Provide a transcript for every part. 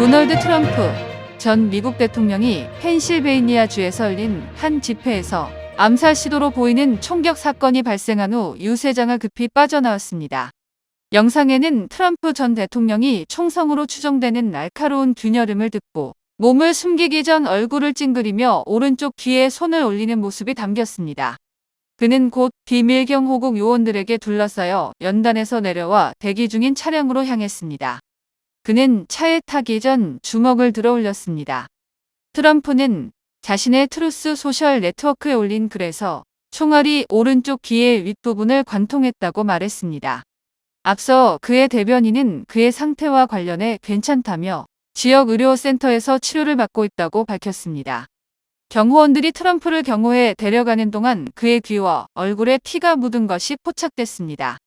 도널드 트럼프 전 미국 대통령이 펜실베이니아주에서 열린 한 집회에서 암살 시도로 보이는 총격 사건이 발생한 후 유세장을 급히 빠져나왔습니다. 영상에는 트럼프 전 대통령이 총성으로 추정되는 날카로운 균열음을 듣고 몸을 숨기기 전 얼굴을 찡그리며 오른쪽 귀에 손을 올리는 모습이 담겼습니다. 그는 곧 비밀 경호국 요원들에게 둘러싸여 연단에서 내려와 대기 중인 차량으로 향했습니다. 그는 차에 타기 전 주먹을 들어 올렸습니다. 트럼프는 자신의 트루스 소셜 네트워크에 올린 글에서 총알이 오른쪽 귀의 윗부분을 관통했다고 말했습니다. 앞서 그의 대변인은 그의 상태와 관련해 괜찮다며 지역 의료센터에서 치료를 받고 있다고 밝혔습니다. 경호원들이 트럼프를 경호해 데려가는 동안 그의 귀와 얼굴에 피가 묻은 것이 포착됐습니다.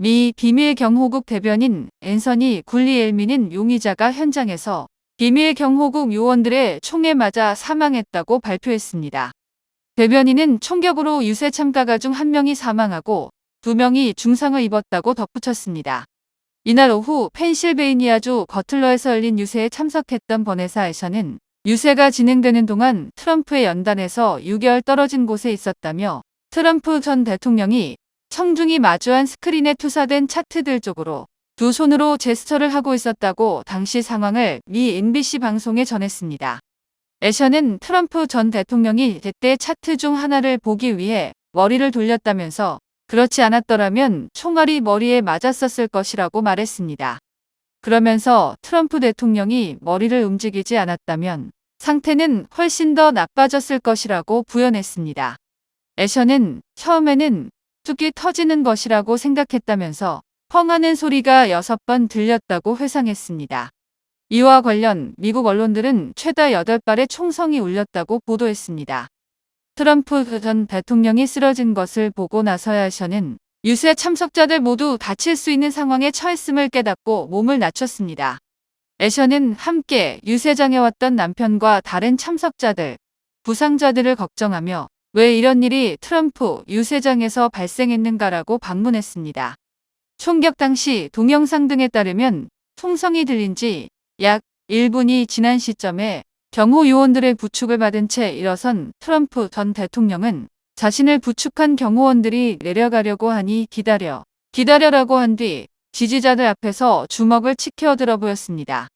미 비밀 경호국 대변인 앤서니 굴리엘미는 용의자가 현장에서 비밀 경호국 요원들의 총에 맞아 사망했다고 발표했습니다. 대변인은 총격으로 유세 참가자 중 1명이 사망하고 2명이 중상을 입었다고 덧붙였습니다. 이날 오후 펜실베이니아주 버틀러에서 열린 유세에 참석했던 버네사에서는 유세가 진행되는 동안 트럼프의 연단에서 6열 떨어진 곳에 있었다며 트럼프 전 대통령이 청중이 마주한 스크린에 투사된 차트들 쪽으로 두 손으로 제스처를 하고 있었다고 당시 상황을 미 NBC 방송에 전했습니다. 애셔는 트럼프 전 대통령이 제때 차트 중 하나를 보기 위해 머리를 돌렸다면서 그렇지 않았더라면 총알이 머리에 맞았었을 것이라고 말했습니다. 그러면서 트럼프 대통령이 머리를 움직이지 않았다면 상태는 훨씬 더 나빠졌을 것이라고 부연했습니다. 애셔는 처음에는 뚝이 터지는 것이라고 생각했다면서 펑하는 소리가 6번 들렸다고 회상했습니다. 이와 관련 미국 언론들은 최다 8발의 총성이 울렸다고 보도했습니다. 트럼프 전 대통령이 쓰러진 것을 보고 나서야 애셔는 유세 참석자들 모두 다칠 수 있는 상황에 처했음을 깨닫고 몸을 낮췄습니다. 애셔는 함께 유세장에 왔던 남편과 다른 참석자들, 부상자들을 걱정하며 왜 이런 일이 트럼프 유세장에서 발생했는가라고 방문했습니다. 총격 당시 동영상 등에 따르면 총성이 들린 지 약 1분이 지난 시점에 경호 요원들의 부축을 받은 채 일어선 트럼프 전 대통령은 자신을 부축한 경호원들이 내려가려고 하니 기다려라고 한 뒤 지지자들 앞에서 주먹을 치켜들어 보였습니다.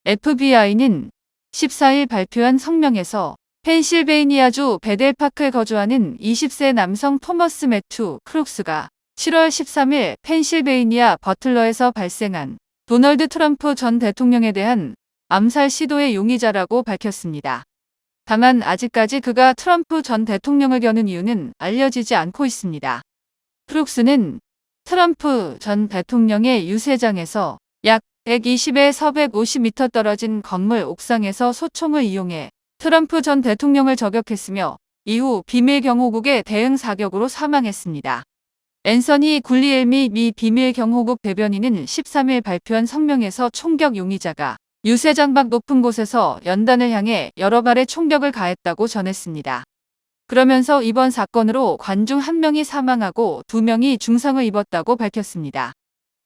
FBI는 14일 발표한 성명에서 펜실베이니아주 베델파크에 거주하는 20세 남성 토머스 매튜 크룩스가 7월 13일 펜실베이니아 버틀러에서 발생한 도널드 트럼프 전 대통령에 대한 암살 시도의 용의자라고 밝혔습니다. 다만 아직까지 그가 트럼프 전 대통령을 겨눈 이유는 알려지지 않고 있습니다. 크룩스는 트럼프 전 대통령의 유세장에서 약 120에서 150m 떨어진 건물 옥상에서 소총을 이용해 트럼프 전 대통령을 저격했으며 이후 비밀 경호국의 대응 사격으로 사망했습니다. 앤서니 굴리엘미 미 비밀 경호국 대변인은 13일 발표한 성명에서 총격 용의자가 유세장 밖 높은 곳에서 연단을 향해 여러 발의 총격을 가했다고 전했습니다. 그러면서 이번 사건으로 관중 1명이 사망하고 2명이 중상을 입었다고 밝혔습니다.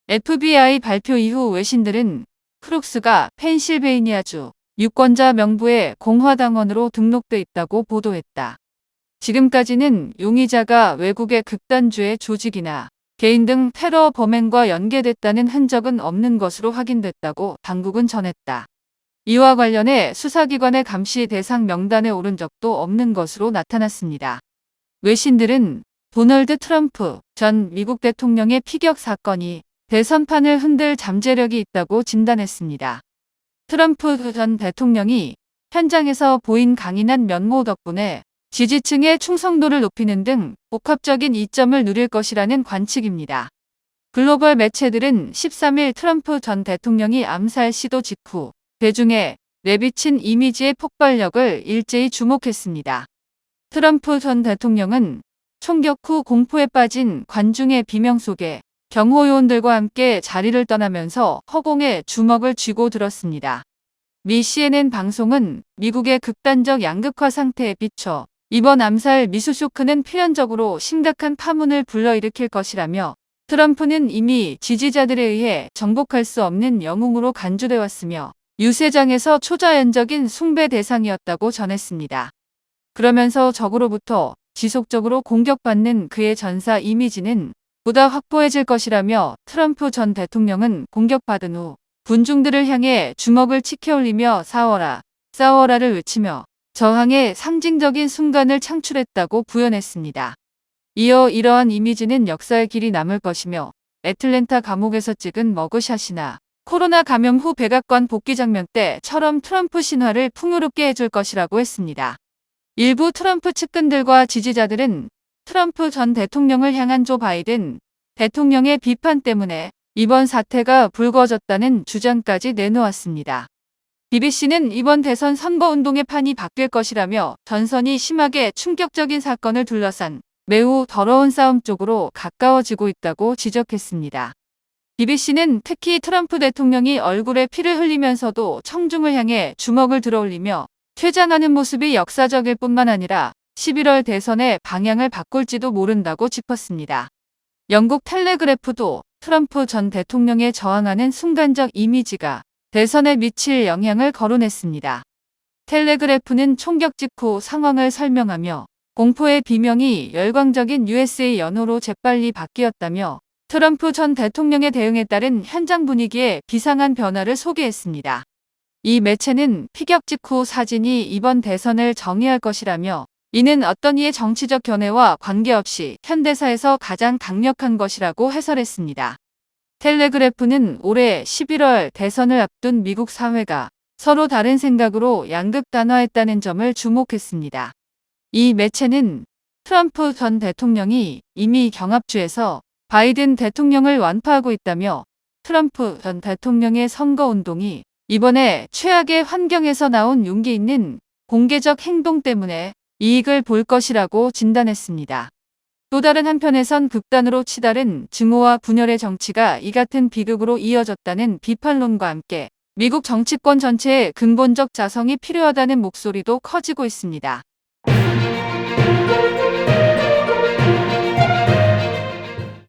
FBI 발표 이후 외신들은 크룩스가 펜실베이니아주 유권자 명부에 공화당원으로 등록돼 있다고 보도했다. 지금까지는 용의자가 외국의 극단주의 조직이나 개인 등 테러 범행과 연계됐다는 흔적은 없는 것으로 확인됐다고 당국은 전했다. 이와 관련해 수사기관의 감시 대상 명단에 오른 적도 없는 것으로 나타났습니다. 외신들은 도널드 트럼프 전 미국 대통령의 피격 사건이 대선판을 흔들 잠재력이 있다고 진단했습니다. 트럼프 전 대통령이 현장에서 보인 강인한 면모 덕분에 지지층의 충성도를 높이는 등 복합적인 이점을 누릴 것이라는 관측입니다. 글로벌 매체들은 13일 트럼프 전 대통령이 암살 시도 직후 대중에 내비친 이미지의 폭발력을 일제히 주목했습니다. 트럼프 전 대통령은 총격 후 공포에 빠진 관중의 비명 속에 경호요원들과 함께 자리를 떠나면서 허공에 주먹을 쥐고 들었습니다. 미 CNN 방송은 미국의 극단적 양극화 상태에 비춰 이번 암살 미수 쇼크는 필연적으로 심각한 파문을 불러일으킬 것이라며 트럼프는 이미 지지자들에 의해 정복할 수 없는 영웅으로 간주돼 왔으며 유세장에서 초자연적인 숭배 대상이었다고 전했습니다. 그러면서 적으로부터 지속적으로 공격받는 그의 전사 이미지는 보다 확고해질 것이라며 트럼프 전 대통령은 공격받은 후 군중들을 향해 주먹을 치켜올리며 싸워라, 싸워라를 외치며 저항의 상징적인 순간을 창출했다고 부연했습니다. 이어 이러한 이미지는 역사의 길이 남을 것이며 애틀랜타 감옥에서 찍은 머그샷이나 코로나 감염 후 백악관 복귀 장면 때처럼 트럼프 신화를 풍요롭게 해줄 것이라고 했습니다. 일부 트럼프 측근들과 지지자들은 트럼프 전 대통령을 향한 조 바이든 대통령의 비판 때문에 이번 사태가 불거졌다는 주장까지 내놓았습니다. BBC는 이번 대선 선거운동의 판이 바뀔 것이라며 전선이 심하게 충격적인 사건을 둘러싼 매우 더러운 싸움 쪽으로 가까워지고 있다고 지적했습니다. BBC는 특히 트럼프 대통령이 얼굴에 피를 흘리면서도 청중을 향해 주먹을 들어올리며 퇴장하는 모습이 역사적일 뿐만 아니라 11월 대선의 방향을 바꿀지도 모른다고 짚었습니다. 영국 텔레그래프도 트럼프 전 대통령에 저항하는 순간적 이미지가 대선에 미칠 영향을 거론했습니다. 텔레그래프는 총격 직후 상황을 설명하며 공포의 비명이 열광적인 USA 연호로 재빨리 바뀌었다며 트럼프 전 대통령의 대응에 따른 현장 분위기에 비상한 변화를 소개했습니다. 이 매체는 피격 직후 사진이 이번 대선을 정의할 것이라며 이는 어떤 이의 정치적 견해와 관계없이 현대사에서 가장 강력한 것이라고 해설했습니다. 텔레그래프는 올해 11월 대선을 앞둔 미국 사회가 서로 다른 생각으로 양극단화했다는 점을 주목했습니다. 이 매체는 트럼프 전 대통령이 이미 경합주에서 바이든 대통령을 완파하고 있다며 트럼프 전 대통령의 선거운동이 이번에 최악의 환경에서 나온 용기 있는 공개적 행동 때문에 이익을 볼 것이라고 진단했습니다. 또 다른 한편에선 극단으로 치달은 증오와 분열의 정치가 이 같은 비극으로 이어졌다는 비판론과 함께 미국 정치권 전체의 근본적 자성이 필요하다는 목소리도 커지고 있습니다.